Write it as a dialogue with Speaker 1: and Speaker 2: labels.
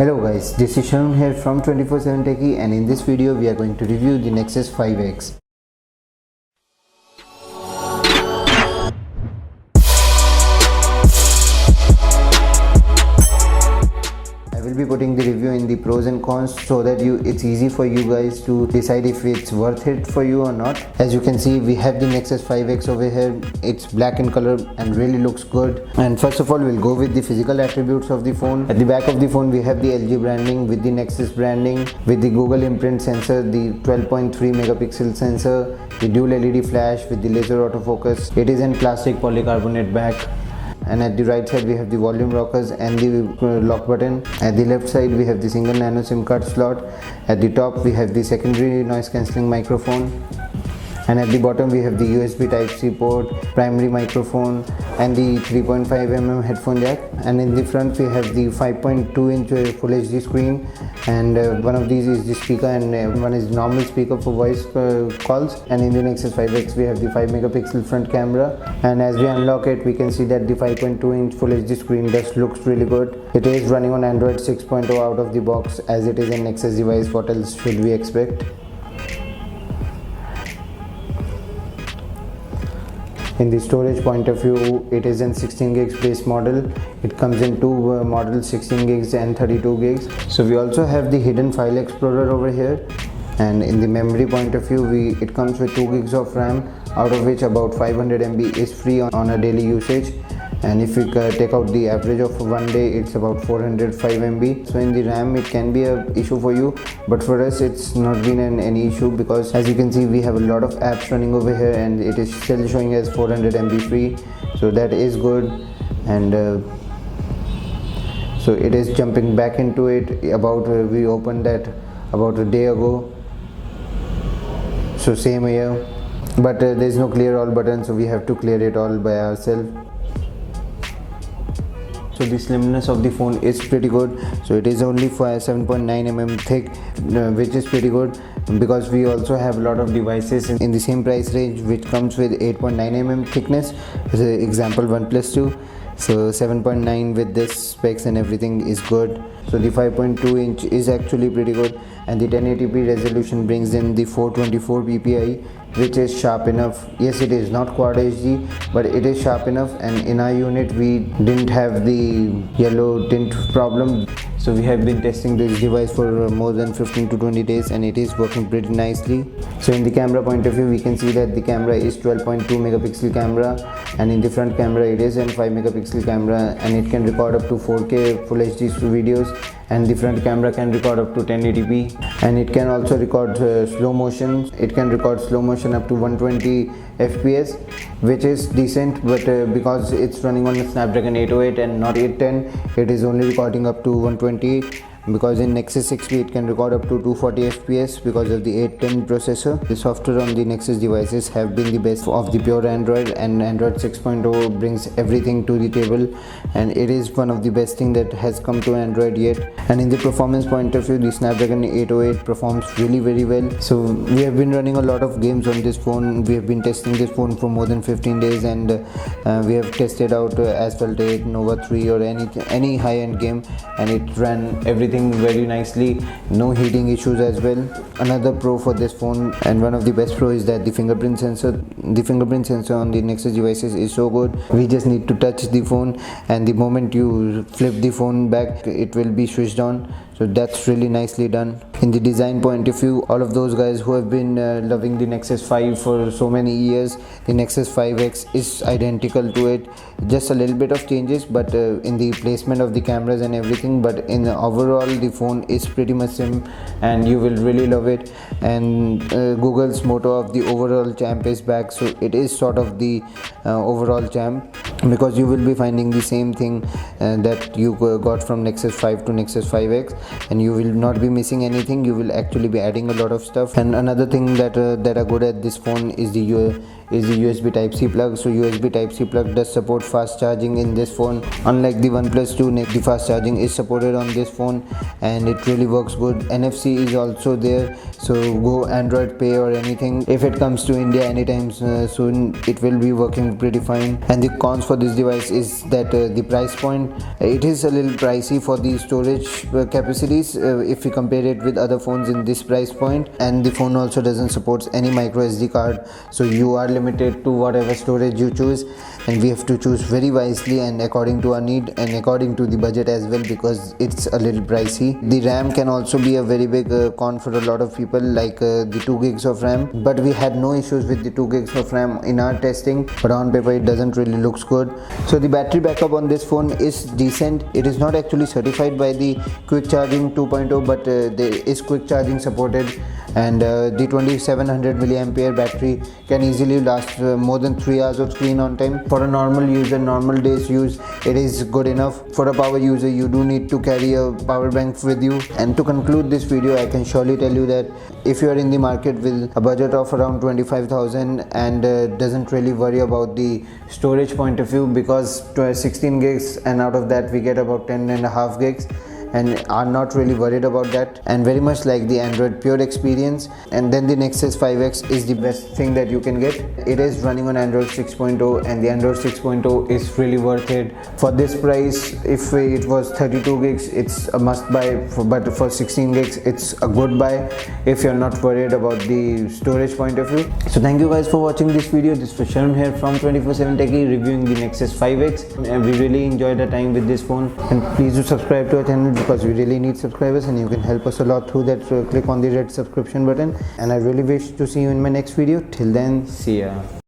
Speaker 1: Hello guys, this is Sharon here from 24/7 Techie, and in this video we are going to review the Nexus 5X. I will be putting the review in the pros and cons so that it's easy for you guys to decide if it's worth it for you or not. As you can see, we have the Nexus 5X over here. It's black in color and really looks good. And first of all, we'll go with the physical attributes of the phone. At the back of the phone we have the LG branding with the Nexus branding, with the Google imprint sensor, the 12.3 megapixel sensor, the dual LED flash with the laser autofocus. It is in plastic polycarbonate back. And at the right side we have the volume rockers and the lock button. At the left side we have the single nano SIM card slot. At the top we have the secondary noise cancelling microphone, and at the bottom we have the USB Type-C port, primary microphone, and the 3.5mm headphone jack. And in the front we have the 5.2-inch Full HD screen, and one of these is the speaker, and one is normal speaker for voice calls. And in the Nexus 5X we have the 5 megapixel front camera, and as we unlock it we can see that the 5.2-inch Full HD screen does looks really good. It is running on Android 6.0 out of the box, as it is a Nexus device. What else should we expect? In the storage point of view, it is in 16 gigs base model. It comes in two models, 16 gigs and 32 gigs. So we also have the hidden file explorer over here. And in the memory point of view, it comes with 2 gigs of RAM, out of which about 500 MB is free on a daily usage. And if we take out the average of one day, it's about 405 MB. So in the RAM it can be an issue for you, but for us it's not been any issue, because as you can see we have a lot of apps running over here and it is still showing as 400 MB free, so that is good. And so it is jumping back into it. We opened that about a day ago, so same here, but there's no clear all button, so we have to clear it all by ourselves. So the slimness of the phone is pretty good. So it is only 7.9mm thick, which is pretty good, because we also have a lot of devices in the same price range which comes with 8.9mm thickness. As an example, OnePlus 2. So 7.9 with this specs and everything is good. So the 5.2-inch is actually pretty good, and the 1080p resolution brings in the 424 ppi, which is sharp enough. Yes, it is not Quad HD, but it is sharp enough. And in our unit we didn't have the yellow tint problem. So we have been testing this device for more than 15 to 20 days and it is working pretty nicely. So in the camera point of view, we can see that the camera is 12.2 megapixel camera, and in the front camera it is a 5 megapixel camera, and it can record up to 4K Full HD videos, and the front camera can record up to 1080p, and it can also record slow motion. It can record slow motion up to 120 FPS, which is decent, but because it's running on a Snapdragon 808 and not 810, it is only recording up to 120, because in Nexus 6P it can record up to 240 FPS because of the 810 processor. The software on the Nexus devices have been the best of the pure Android, and Android 6.0 brings everything to the table, and it is one of the best thing that has come to Android yet. And in the performance point of view, the Snapdragon 808 performs really very well. So we have been running a lot of games on this phone. We have been testing this phone for more than 15 days, and we have tested out Asphalt 8, Nova 3 or any high-end game, and it ran everything very nicely. No heating issues as well. Another pro for this phone, and one of the best pro, is that the fingerprint sensor on the Nexus devices is so good. We just need to touch the phone, and the moment you flip the phone back, it will be switched on. So that's really nicely done. In the design point of view, all of those guys who have been loving the Nexus 5 for so many years, the Nexus 5X is identical to it. Just a little bit of changes, but in the placement of the cameras and everything, but in the overall the phone is pretty much same, and you will really love it. And Google's motto of the overall champ is back, so it is sort of the overall champ, because you will be finding the same thing that you got from Nexus 5 to Nexus 5X, and you will not be missing anything. You will actually be adding a lot of stuff. And another thing that are good at this phone is the is the USB Type-C plug. So USB Type-C plug does support fast charging in this phone. Unlike the OnePlus 2, the fast charging is supported on this phone and it really works good. NFC is also there, so go Android Pay or anything. If it comes to India anytime soon, it will be working pretty fine. And the cons for this device is that the price point, it is a little pricey for the storage capacities if we compare it with other phones in this price point. And the phone also doesn't support any micro SD card, so you are limited to whatever storage you choose, and we have to choose very wisely and according to our need and according to the budget as well, because it's a little pricey. The RAM can also be a very big con for a lot of people, like the 2 gigs of RAM, but we had no issues with the 2 gigs of RAM in our testing, but on paper it doesn't really looks good. So the battery backup on this phone is decent. It is not actually certified by the quick charging 2.0, but there is quick charging supported, and the 2700 milliampere battery can easily last more than 3 hours of screen on time. For a normal user, normal days use, it is good enough. For a power user, you do need to carry a power bank with you. And to conclude this video, I can surely tell you that if you are in the market with a budget of around 25,000 and doesn't really worry about the storage point of view, because 16 gigs and out of that we get about 10.5 gigs, and are not really worried about that, and very much like the Android Pure experience, and then the Nexus 5X is the best thing that you can get. It is running on Android 6.0 and the Android 6.0 is really worth it. For this price, if it was 32 gigs, it's a must buy, but for 16 gigs, it's a good buy if you're not worried about the storage point of view. So thank you guys for watching this video. This was Sharon here from 24/7 Techie reviewing the Nexus 5X, and we really enjoyed our time with this phone. And please do subscribe to our channel, because we really need subscribers and you can help us a lot through that. So click on the red subscription button, and I really wish to see you in my next video. Till then, see ya.